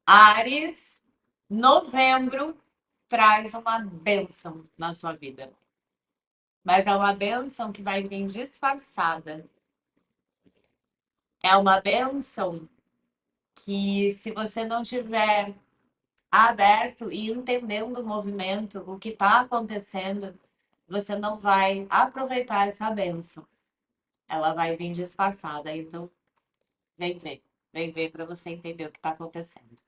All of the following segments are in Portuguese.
Áries, novembro traz uma bênção na sua vida. Mas é uma bênção que vai vir disfarçada. É uma bênção que, se você não tiver aberto e entendendo o movimento, o que está acontecendo, você não vai aproveitar essa bênção. Ela vai vir disfarçada. Então, vem ver. Vem ver para você entender o que está acontecendo.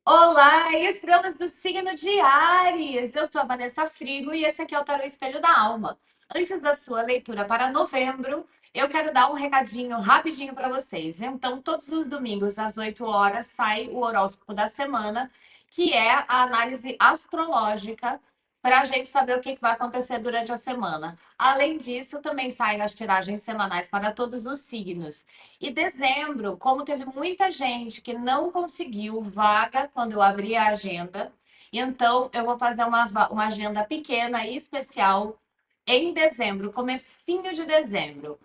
Olá, estrelas do signo de Áries! Eu sou a Vanessa Frigo e esse aqui é o Tarô Espelho da Alma. Antes da sua leitura para novembro, eu quero dar um recadinho rapidinho para vocês. Então, todos os domingos às 8 horas sai o horóscopo da semana, que é a análise astrológica para a gente saber o que vai acontecer durante a semana. Além disso, também saem as tiragens semanais para todos os signos. E dezembro, como teve muita gente que não conseguiu vaga quando eu abri a agenda, então eu vou fazer uma agenda pequena e especial em dezembro, comecinho de dezembro.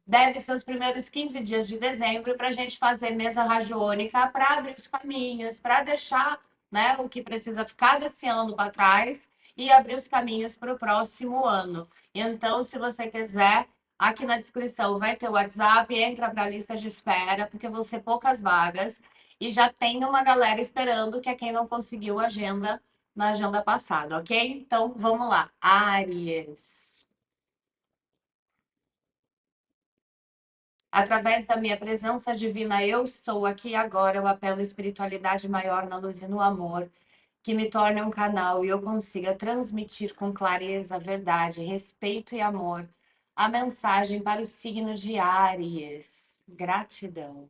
Deve ser os primeiros 15 dias de dezembro para a gente fazer mesa radiônica para abrir os caminhos, para deixar, né, o que precisa ficar desse ano para trás e abrir os caminhos para o próximo ano. Então, se você quiser, aqui na descrição vai ter o WhatsApp, entra para a lista de espera, porque vão ser poucas vagas e já tem uma galera esperando, que é quem não conseguiu agenda na agenda passada, ok? Então, vamos lá. Áries. Através da minha presença divina, eu sou aqui e agora, eu apelo à espiritualidade maior na luz e no amor, que me torne um canal e eu consiga transmitir com clareza, verdade, respeito e amor a mensagem para o signo de Áries. Gratidão.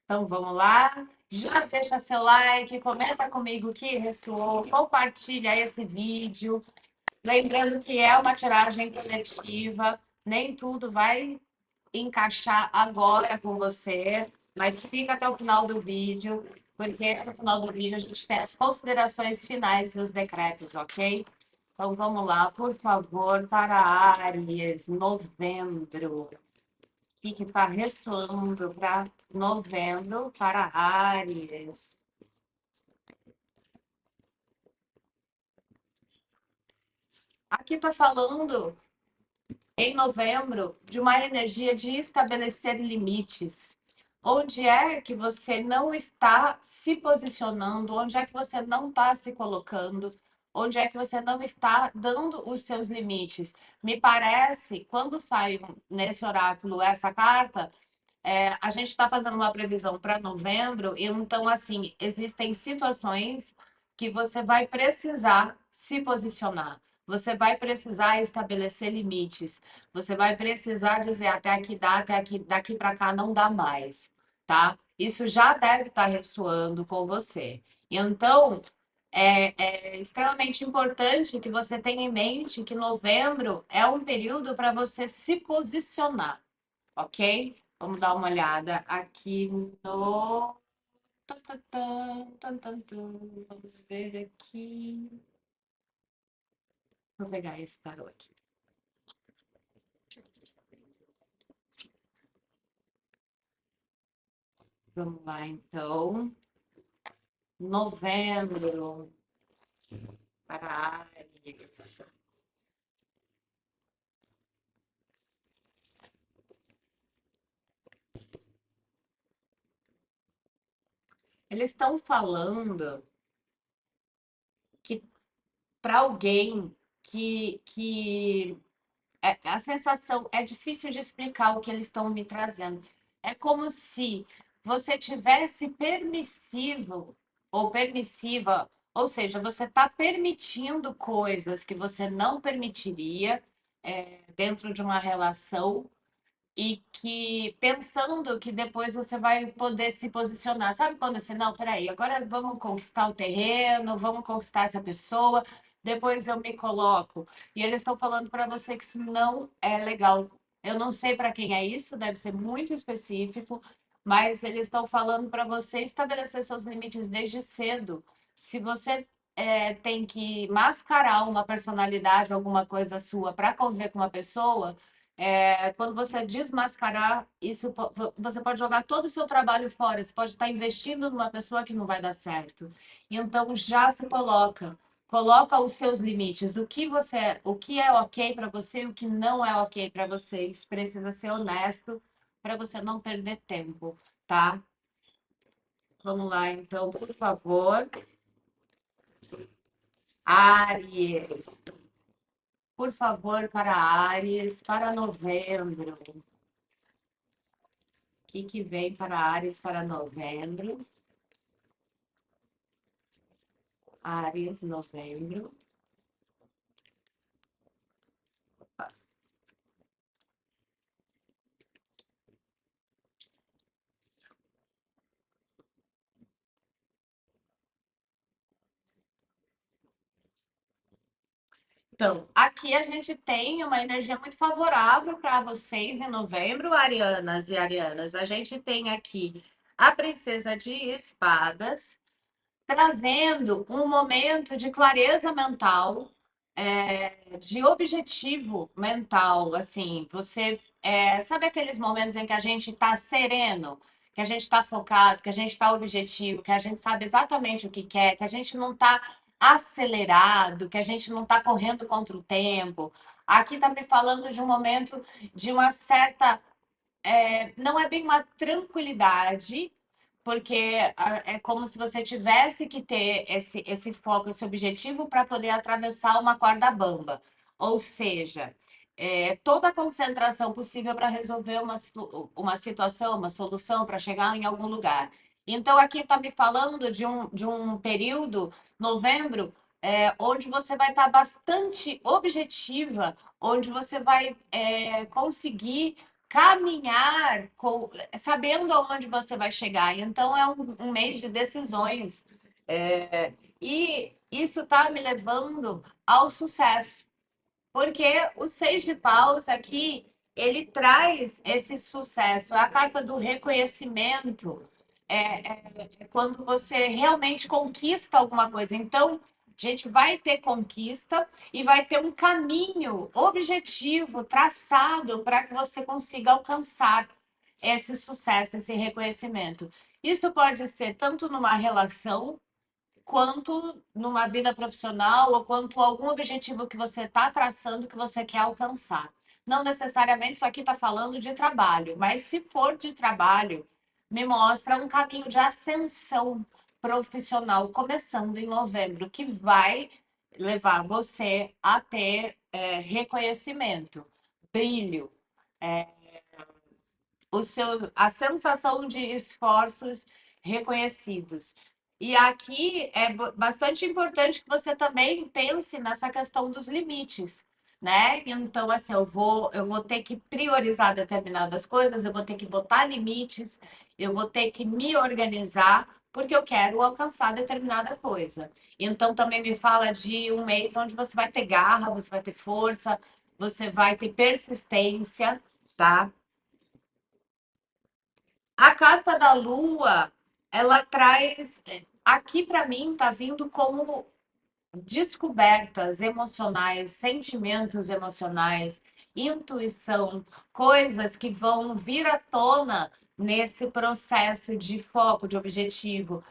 Então vamos lá. Já deixa seu like, comenta comigo que ressoou, compartilha esse vídeo. Lembrando que é uma tiragem coletiva, nem tudo vai encaixar agora com você, mas fica até o final do vídeo, porque no final do vídeo a gente tem as considerações finais e os decretos, ok? Então vamos lá, por favor, para Áries, novembro. O que está ressoando para novembro para Áries? Aqui está falando em novembro de uma energia de estabelecer limites. Onde é que você não está se posicionando? Onde é que você não está se colocando? Onde é que você não está dando os seus limites? Me parece, quando sai nesse oráculo essa carta, a gente está fazendo uma previsão para novembro, então, assim, existem situações que você vai precisar se posicionar, você vai precisar estabelecer limites, você vai precisar dizer até aqui dá, até aqui, daqui para cá não dá mais, tá? Isso já deve estar ressoando com você. Então, é extremamente importante que você tenha em mente que novembro é um período para você se posicionar, ok? Vamos dar uma olhada aqui no. Tan, tan, tan, tan, tan, tan. Vamos ver aqui. Vou pegar esse tarô aqui. Vamos lá, então. Novembro para Áries. Eles estão falando que para alguém que a sensação é difícil de explicar o que eles estão me trazendo. É como se você tivesse permissivo ou permissiva, ou seja, você está permitindo coisas que você não permitiria dentro de uma relação e que pensando que depois você vai poder se posicionar. Sabe quando você, não, peraí, agora vamos conquistar o terreno, vamos conquistar essa pessoa, depois eu me coloco. E eles estão falando para você que isso não é legal. Eu não sei para quem é isso, deve ser muito específico, mas eles estão falando para você estabelecer seus limites desde cedo. Se você tem que mascarar uma personalidade, alguma coisa sua para conviver com uma pessoa, quando você desmascarar isso, você pode jogar todo o seu trabalho fora, você pode estar investindo numa pessoa que não vai dar certo. Então já se coloca os seus limites, o que é ok para você, o que não é ok para você. Isso precisa ser honesto para você não perder tempo, tá? Vamos lá, então, por favor. Áries, por favor, para Áries, para novembro. O que que vem para Áries para novembro? Áries, novembro. Então, aqui a gente tem uma energia muito favorável para vocês em novembro, arianas e arianas. A gente tem aqui a princesa de espadas, trazendo um momento de clareza mental, de objetivo mental, assim, sabe aqueles momentos em que a gente está sereno, que a gente está focado, que a gente está objetivo, que a gente sabe exatamente o que quer, que a gente não está acelerado, que a gente não está correndo contra o tempo. Aqui está me falando de um momento de uma certa, não é bem uma tranquilidade, porque é como se você tivesse que ter esse foco, esse objetivo para poder atravessar uma corda bamba. Ou seja, toda a concentração possível para resolver uma situação, uma solução, para chegar em algum lugar. Então, aqui está me falando de um período, novembro, onde você vai estar bastante objetiva, onde você vai conseguir caminhar sabendo aonde você vai chegar. Então, é um mês de decisões. E isso está me levando ao sucesso. Porque o seis de paus aqui, ele traz esse sucesso. É a carta do reconhecimento. É quando você realmente conquista alguma coisa. Então, a gente vai ter conquista e vai ter um caminho objetivo traçado para que você consiga alcançar esse sucesso, esse reconhecimento. Isso pode ser tanto numa relação quanto numa vida profissional ou quanto algum objetivo que você está traçando que você quer alcançar. Não necessariamente isso aqui está falando de trabalho, mas se for de trabalho, me mostra um caminho de ascensão profissional começando em novembro, que vai levar você a ter reconhecimento, brilho, a sensação de esforços reconhecidos. E aqui é bastante importante que você também pense nessa questão dos limites, né? Então, assim, eu vou ter que priorizar determinadas coisas, eu vou ter que botar limites, eu vou ter que me organizar, porque eu quero alcançar determinada coisa. Então, também me fala de um mês onde você vai ter garra, você vai ter força, você vai ter persistência, tá? A carta da Lua, ela traz, aqui para mim tá vindo como descobertas emocionais, sentimentos emocionais, intuição, coisas que vão vir à tona nesse processo de foco, de objetivo.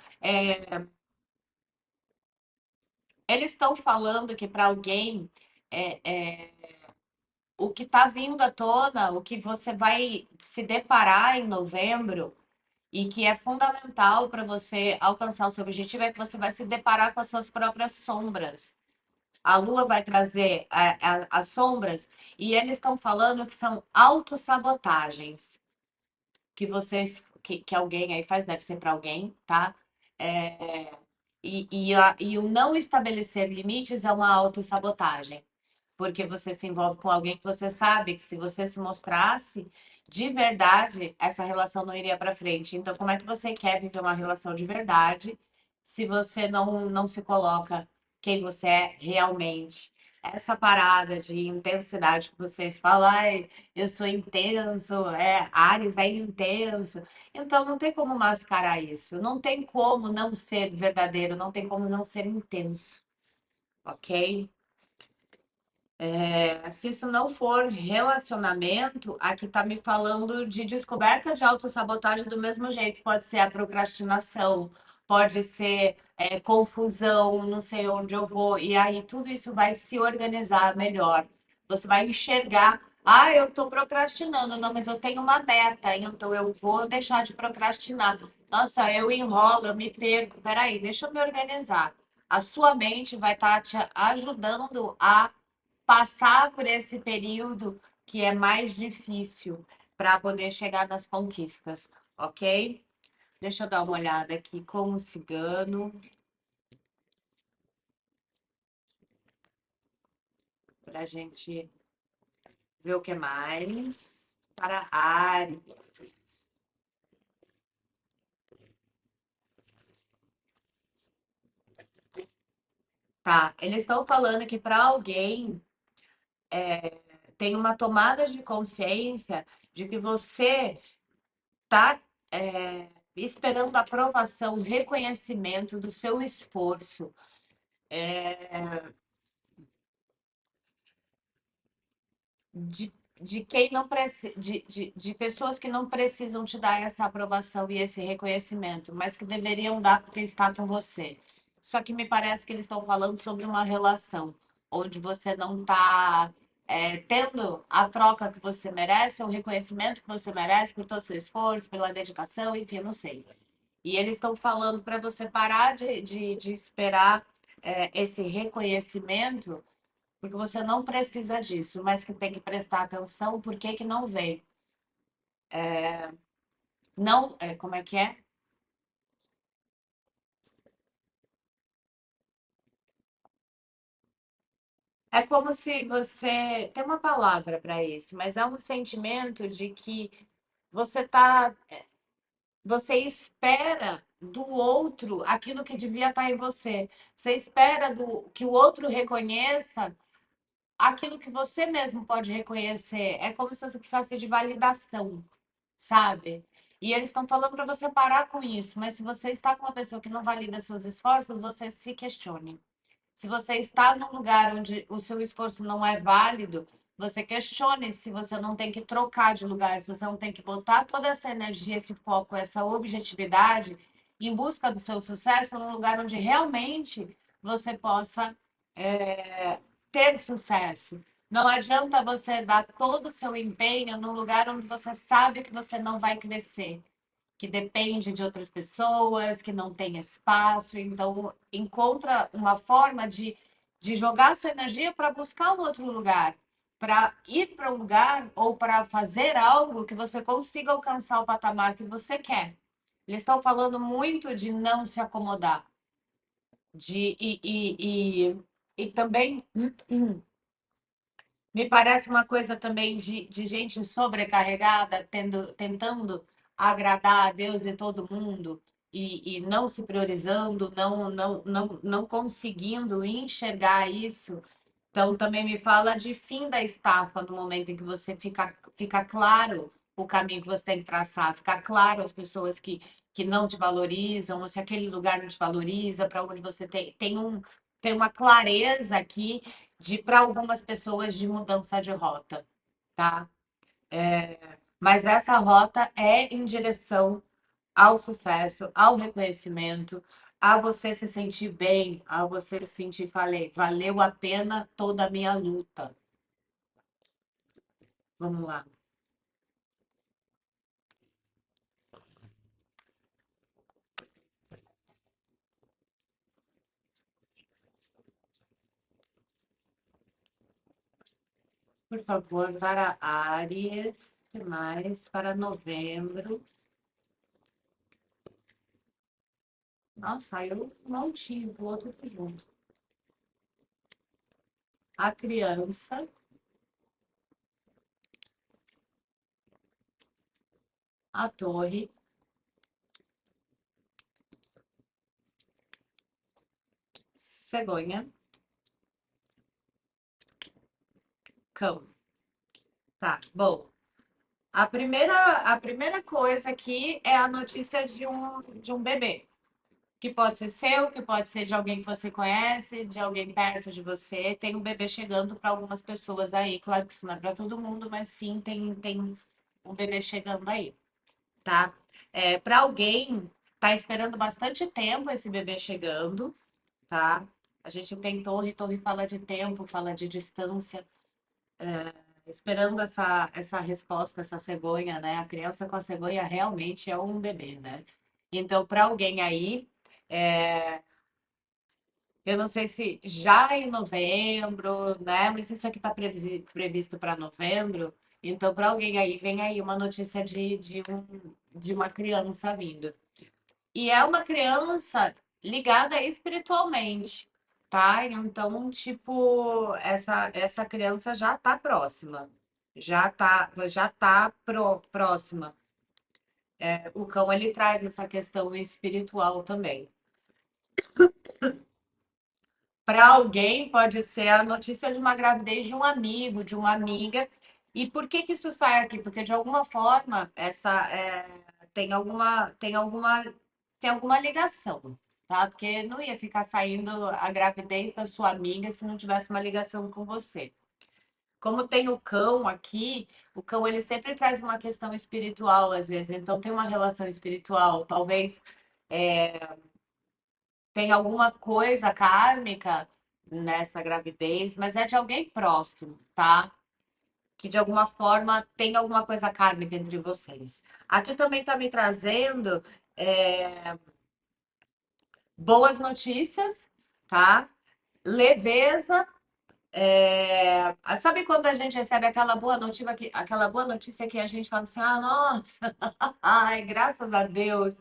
Eles estão falando que para alguém o que está vindo à tona, o que você vai se deparar em novembro e que é fundamental para você alcançar o seu objetivo é que você vai se deparar com as suas próprias sombras. A Lua vai trazer as sombras e eles estão falando que são autossabotagens que alguém aí faz, deve ser para alguém, tá? E o não estabelecer limites é uma autossabotagem, porque você se envolve com alguém que você sabe que se você se mostrasse de verdade, essa relação não iria para frente. Então, como é que você quer viver uma relação de verdade se você não se coloca quem você é realmente? Essa parada de intensidade que vocês falam, ai, eu sou intenso, Ares é intenso. Então, não tem como mascarar isso. Não tem como não ser verdadeiro, não tem como não ser intenso, ok? Se isso não for relacionamento, aqui tá me falando de descoberta de autossabotagem do mesmo jeito. Pode ser a procrastinação, pode ser confusão, não sei onde eu vou. E aí tudo isso vai se organizar melhor. Você vai enxergar, ah, eu tô procrastinando, não, mas eu tenho uma meta, então eu vou deixar de procrastinar. Nossa, eu enrolo, eu me perco. Peraí, deixa eu me organizar. A sua mente vai estar te ajudando a passar por esse período que é mais difícil para poder chegar nas conquistas, ok? Deixa eu dar uma olhada aqui com o cigano, para a gente ver o que mais. Para Áries. Tá, eles estão falando que para alguém tem uma tomada de consciência de que você está esperando aprovação, reconhecimento do seu esforço. De quem não precisa, de pessoas que não precisam te dar essa aprovação e esse reconhecimento, mas que deveriam dar porque está com você. Só que me parece que eles estão falando sobre uma relação onde você não está tendo a troca que você merece, o reconhecimento que você merece por todo o seu esforço, pela dedicação, enfim, eu não sei. E eles estão falando para você parar de esperar esse reconhecimento porque você não precisa disso, mas que tem que prestar atenção por que que não vem. Não, como é que é? É como se você tem uma palavra para isso, mas é um sentimento de que você tá, você espera do outro aquilo que devia estar em você. Você espera que o outro reconheça aquilo que você mesmo pode reconhecer. É como se você precisasse de validação, sabe? E eles estão falando para você parar com isso, mas se você está com uma pessoa que não valida seus esforços, você se questione. Se você está num lugar onde o seu esforço não é válido, você questione se você não tem que trocar de lugar, se você não tem que botar toda essa energia, esse foco, essa objetividade em busca do seu sucesso num lugar onde realmente você possa ter sucesso. Não adianta você dar todo o seu empenho num lugar onde você sabe que você não vai crescer, que depende de outras pessoas, que não tem espaço. Então, encontra uma forma de jogar sua energia para buscar um outro lugar, para ir para um lugar ou para fazer algo que você consiga alcançar o patamar que você quer. Eles estão falando muito de não se acomodar, de e também me parece uma coisa também de gente sobrecarregada, tentando agradar a Deus e todo mundo, e não se priorizando, não conseguindo enxergar isso. Então, também me fala de fim da estafa no momento em que você fica claro o caminho que você tem que traçar, fica claro as pessoas que não te valorizam, ou se aquele lugar não te valoriza, para onde você tem uma clareza aqui de para algumas pessoas de mudança de rota, tá? Mas essa rota é em direção ao sucesso, ao reconhecimento, a você se sentir bem, a você se sentir, falei, valeu a pena toda a minha luta. Vamos lá. Por favor, para Áries, que mais? Para novembro. Nossa, saiu um montinho do outro junto. A criança, a torre, cegonha, cão. Tá, bom. A primeira coisa aqui é a notícia de um bebê. que pode ser seu, que pode ser de alguém que você conhece, de alguém perto de você. Tem um bebê chegando para algumas pessoas aí. Claro que isso não é para todo mundo, mas sim tem um bebê chegando aí, tá? Para alguém tá esperando bastante tempo esse bebê chegando, tá? A gente tem torre, torre fala de tempo, fala de distância, esperando essa resposta, essa cegonha, né? A criança com a cegonha realmente é um bebê, né? Então, para alguém aí, é, eu não sei se já em novembro, né? Mas isso aqui está previsto para novembro. Então, para alguém aí, vem aí uma notícia de uma criança vindo. E é uma criança ligada espiritualmente, tá? Então, tipo, essa criança já tá próxima. Já tá próxima. O cão, ele traz essa questão espiritual também. Para alguém, pode ser a notícia de uma gravidez de um amigo, de uma amiga. E por que que isso sai aqui? Porque de alguma forma tem alguma ligação, tá? Porque não ia ficar saindo a gravidez da sua amiga se não tivesse uma ligação com você. Como tem o cão aqui, o cão ele sempre traz uma questão espiritual às vezes, então tem uma relação espiritual, talvez tem alguma coisa kármica nessa gravidez, mas é de alguém próximo, tá? Que de alguma forma tem alguma coisa kármica entre vocês. Aqui também tá me trazendo boas notícias, tá? Leveza. Sabe quando a gente recebe aquela boa notícia que a gente fala assim, ah, nossa, ai, graças a Deus.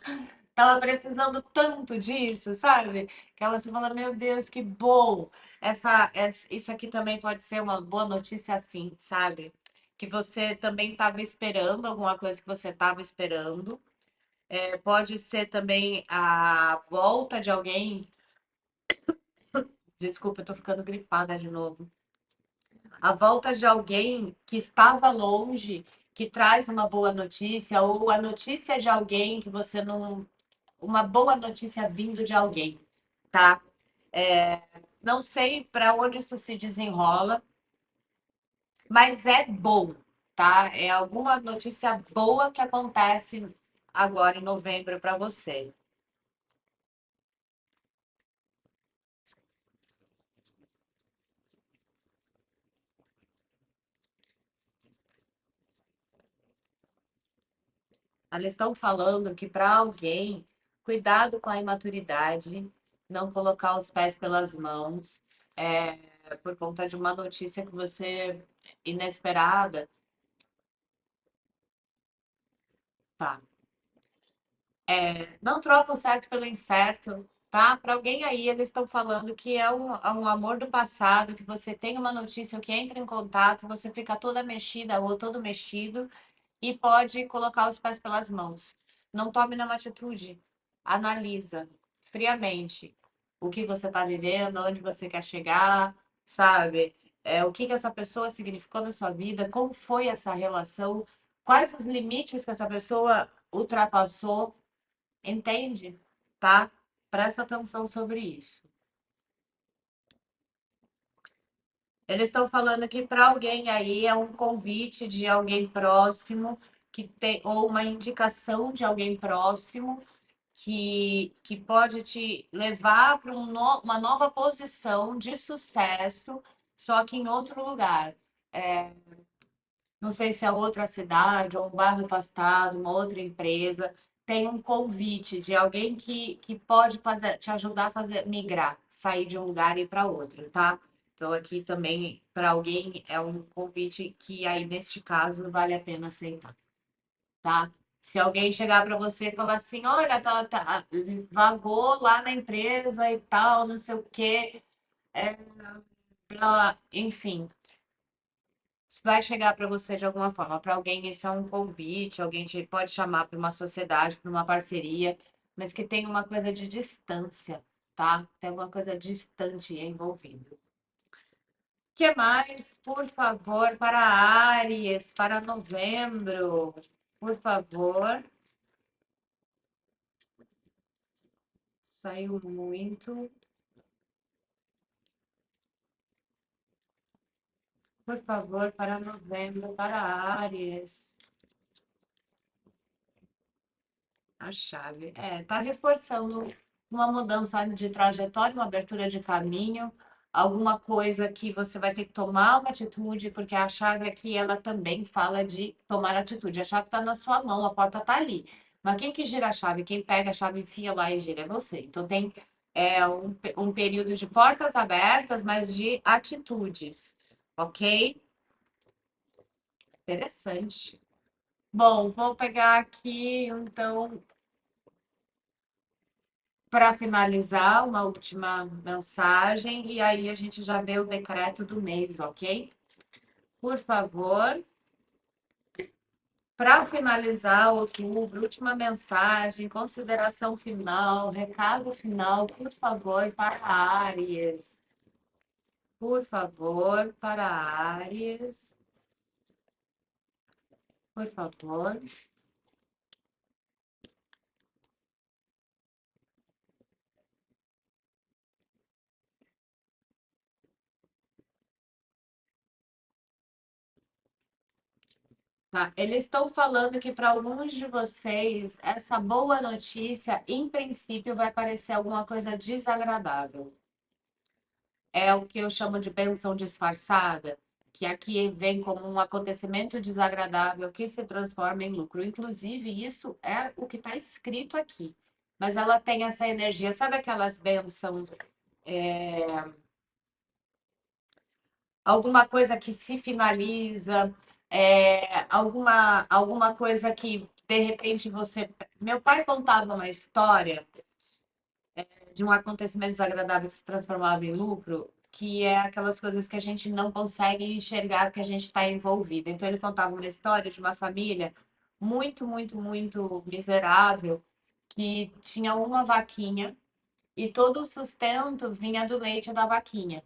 Tava precisando tanto disso, sabe? Que ela se fala, meu Deus, que bom. Isso aqui também pode ser uma boa notícia assim, sabe? Que você também estava esperando alguma coisa que você estava esperando. Pode ser também a volta de alguém. Desculpa, eu tô ficando gripada de novo. A volta de alguém que estava longe, que traz uma boa notícia, ou a notícia de alguém que você não. Uma boa notícia vindo de alguém, tá? Não sei para onde isso se desenrola, mas é bom, tá? É alguma notícia boa que acontece agora em novembro para você. Elas estão falando que para alguém, cuidado com a imaturidade, não colocar os pés pelas mãos, por conta de uma notícia que você inesperada, tá? Não troca o certo pelo incerto, tá? Para alguém aí, eles estão falando que é um amor do passado, que você tem uma notícia que entra em contato, você fica toda mexida ou todo mexido e pode colocar os pés pelas mãos. Não tome nenhuma atitude. Analisa friamente o que você está vivendo, onde você quer chegar, sabe? O que que essa pessoa significou na sua vida, como foi essa relação, quais os limites que essa pessoa ultrapassou. Entende? Tá? Presta atenção sobre isso. Eles estão falando que para alguém aí é um convite de alguém próximo que tem ou uma indicação de alguém próximo que pode te levar para uma nova posição de sucesso, só que em outro lugar. Não sei se é outra cidade ou um bairro afastado, uma outra empresa, tem um convite de alguém que pode fazer, te ajudar a fazer migrar, sair de um lugar e ir para outro, tá? Então aqui também para alguém é um convite que aí neste caso vale a pena aceitar, tá? Se alguém chegar para você e falar assim, olha, vagou lá na empresa e tal, não sei o quê, enfim, vai chegar para você de alguma forma. Para alguém, isso é um convite, alguém te pode chamar para uma sociedade, para uma parceria, mas que tem uma coisa de distância, tá? Tem alguma coisa distante envolvida. O que mais, por favor, para Áries, para novembro? Por favor. Saiu muito. Por favor, para novembro, para Áries. A chave. É, tá reforçando uma mudança de trajetória, uma abertura de caminho, alguma coisa que você vai ter que tomar uma atitude, porque a chave aqui, ela também fala de tomar atitude. A chave está na sua mão, a porta está ali. Mas quem que gira a chave? Quem pega a chave, enfia lá e gira é você. Então tem um período de portas abertas, mas de atitudes, ok? Interessante. Bom, vou pegar aqui, então, para finalizar, uma última mensagem, e aí a gente já vê o decreto do mês, ok? Por favor, para finalizar outubro, última mensagem, consideração final, recado final, por favor, para Áries. Por favor, para Áries. Por favor. Tá, eles estão falando que para alguns de vocês, essa boa notícia, em princípio, vai parecer alguma coisa desagradável. É o que eu chamo de bênção disfarçada, que aqui vem como um acontecimento desagradável que se transforma em lucro. Inclusive, isso é o que está escrito aqui. Mas ela tem essa energia, sabe aquelas bênçãos, alguma coisa que se finaliza, alguma coisa que de repente você. Meu pai contava uma história de um acontecimento desagradável que se transformava em lucro, que é aquelas coisas que a gente não consegue enxergar que a gente está envolvido. Então, ele contava uma história de uma família muito, muito, muito miserável, que tinha uma vaquinha e todo o sustento vinha do leite da vaquinha.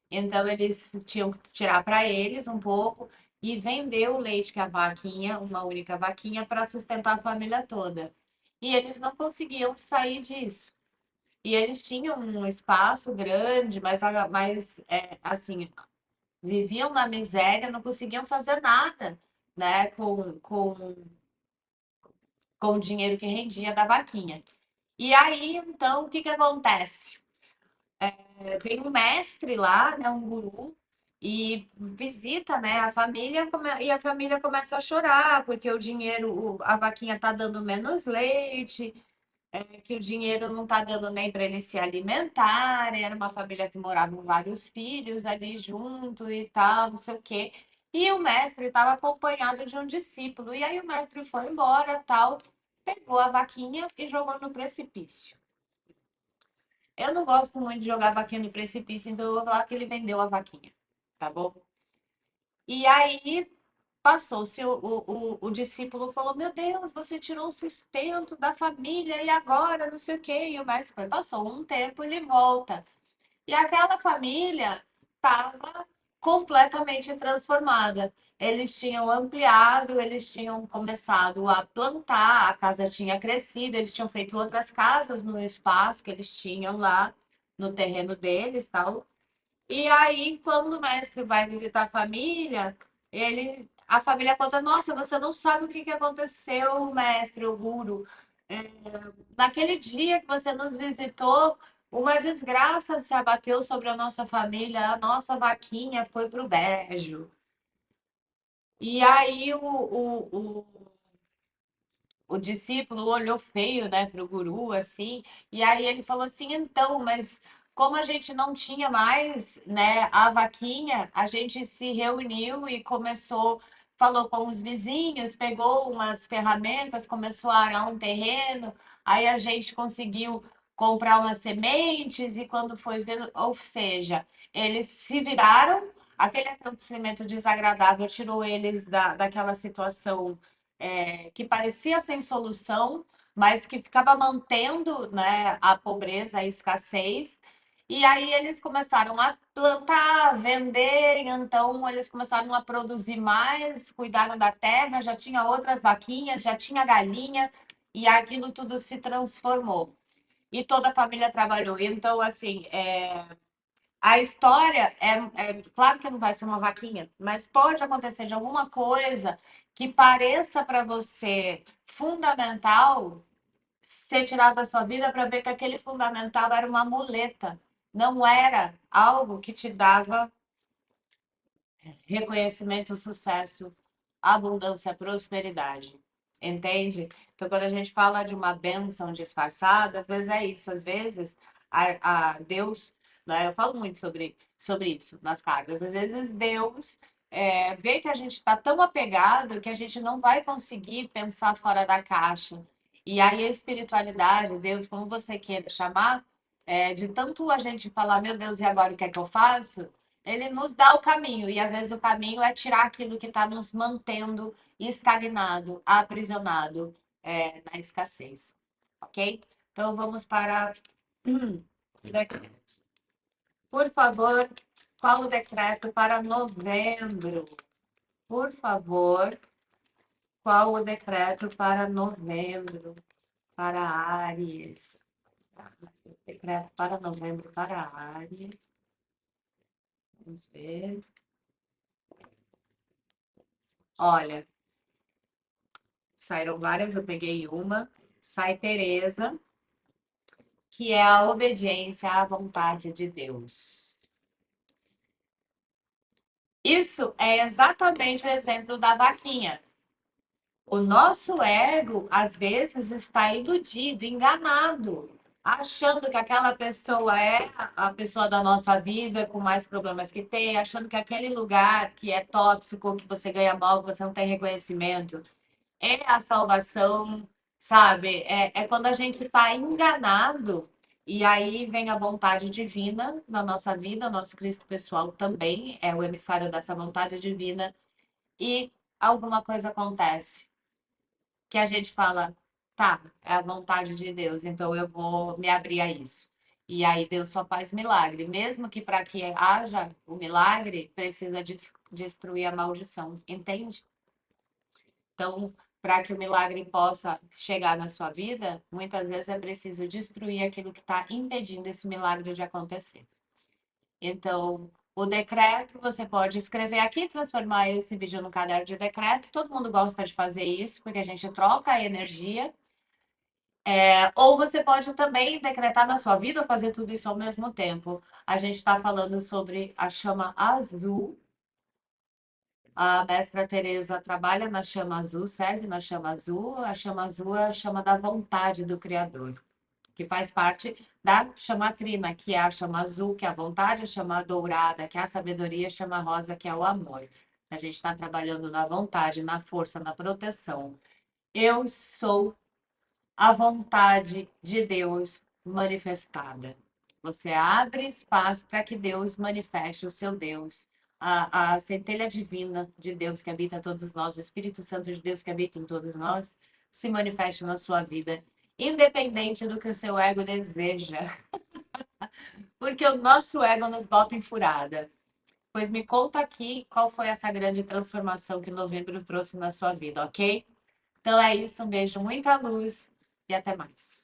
Então, eles tinham que tirar para eles um pouco e vender o leite que a vaquinha, uma única vaquinha, para sustentar a família toda. E eles não conseguiam sair disso. E eles tinham um espaço grande, mas assim, viviam na miséria, não conseguiam fazer nada, né, com o dinheiro que rendia da vaquinha. E aí, então, o que que acontece? Vem um mestre lá, né, um guru, e visita, né, a família, e a família começa a chorar, porque o dinheiro, a vaquinha tá dando menos leite, que o dinheiro não está dando nem para eles se alimentar. Era uma família que morava com vários filhos ali junto e tal, não sei o quê. E o mestre estava acompanhado de um discípulo. E aí o mestre foi embora, tal, pegou a vaquinha e jogou no precipício. Eu não gosto muito de jogar a vaquinha no precipício, então eu vou falar que ele vendeu a vaquinha, tá bom? E aí passou-se o discípulo falou: Meu Deus, você tirou o sustento da família e agora não sei o quê. E o mestre foi, passou um tempo, ele volta. E aquela família estava completamente transformada. Eles tinham ampliado, eles tinham começado a plantar, a casa tinha crescido, eles tinham feito outras casas no espaço que eles tinham lá no terreno deles, tal. E aí, quando o mestre vai visitar a família, a família conta: Nossa, você não sabe o que que aconteceu, mestre, o guru. É, naquele dia que você nos visitou, uma desgraça se abateu sobre a nossa família, a nossa vaquinha foi para o brejo. E aí o discípulo olhou feio, né, para o guru, assim, e aí ele falou assim, então, mas como a gente não tinha mais, né, a vaquinha, a gente se reuniu e começou, falou com os vizinhos, pegou umas ferramentas, começou a arar um terreno, aí a gente conseguiu comprar umas sementes e quando foi ver, ou seja, eles se viraram, aquele acontecimento desagradável tirou eles daquela situação que parecia sem solução, mas que ficava mantendo, né, a pobreza, a escassez. E aí eles começaram a plantar, vender, então eles começaram a produzir mais, cuidaram da terra, já tinha outras vaquinhas, já tinha galinha, e aquilo tudo se transformou. e toda a família trabalhou. Então, assim, a história claro que não vai ser uma vaquinha, mas pode acontecer de alguma coisa que pareça para você fundamental ser tirado da sua vida para ver que aquele fundamental era uma muleta, não era algo que te dava reconhecimento, sucesso, abundância, prosperidade. Entende? Então, quando a gente fala de uma bênção disfarçada, às vezes é isso. Às vezes, a Deus, né? Eu falo muito sobre isso nas cartas. Às vezes, Deus vê que a gente está tão apegado que a gente não vai conseguir pensar fora da caixa. E aí, a espiritualidade, Deus, como você queira chamar, de tanto a gente falar, meu Deus, e agora o que é que eu faço? Ele nos dá o caminho, e às vezes o caminho é tirar aquilo que está nos mantendo estagnado, aprisionado, na escassez. Ok? Então vamos para o decreto. Por favor, qual o decreto para novembro? Por favor, qual o decreto para novembro? Para Áries. Decreto para novembro para Áries. Vamos ver. Olha, saíram várias, eu peguei uma. Sai Teresa, que é a obediência à vontade de Deus. Isso é exatamente o exemplo da vaquinha. O nosso ego, às vezes, está iludido, enganado, achando que aquela pessoa é a pessoa da nossa vida com mais problemas que tem, achando que aquele lugar que é tóxico, que você ganha mal, que você não tem reconhecimento, é a salvação, sabe? É quando a gente está enganado e aí vem a vontade divina na nossa vida, o nosso Cristo pessoal também é o emissário dessa vontade divina e alguma coisa acontece que a gente fala, tá, é a vontade de Deus, então eu vou me abrir a isso. E aí Deus só faz milagre, mesmo que para que haja o milagre, precisa destruir a maldição, entende? Então, para que o milagre possa chegar na sua vida, muitas vezes é preciso destruir aquilo que está impedindo esse milagre de acontecer. Então, o decreto, você pode escrever aqui, transformar esse vídeo no caderno de decreto. Todo mundo gosta de fazer isso, porque a gente troca a energia. Ou você pode também decretar na sua vida, fazer tudo isso ao mesmo tempo. A gente está falando sobre a chama azul. A mestra Teresa trabalha na chama azul, serve na chama azul. A chama azul é a chama da vontade do Criador, que faz parte da chama trina, que é a chama azul, que é a vontade, a chama dourada, que é a sabedoria, a chama rosa, que é o amor. A gente está trabalhando na vontade, na força, na proteção. Eu sou a vontade de Deus manifestada. Você abre espaço para que Deus manifeste o seu Deus. A centelha divina de Deus que habita em todos nós, o Espírito Santo de Deus que habita em todos nós, se manifeste na sua vida, independente do que o seu ego deseja. Porque o nosso ego nos bota em furada. Pois me conta aqui qual foi essa grande transformação que novembro trouxe na sua vida, ok? Então é isso, um beijo, muita luz e até mais.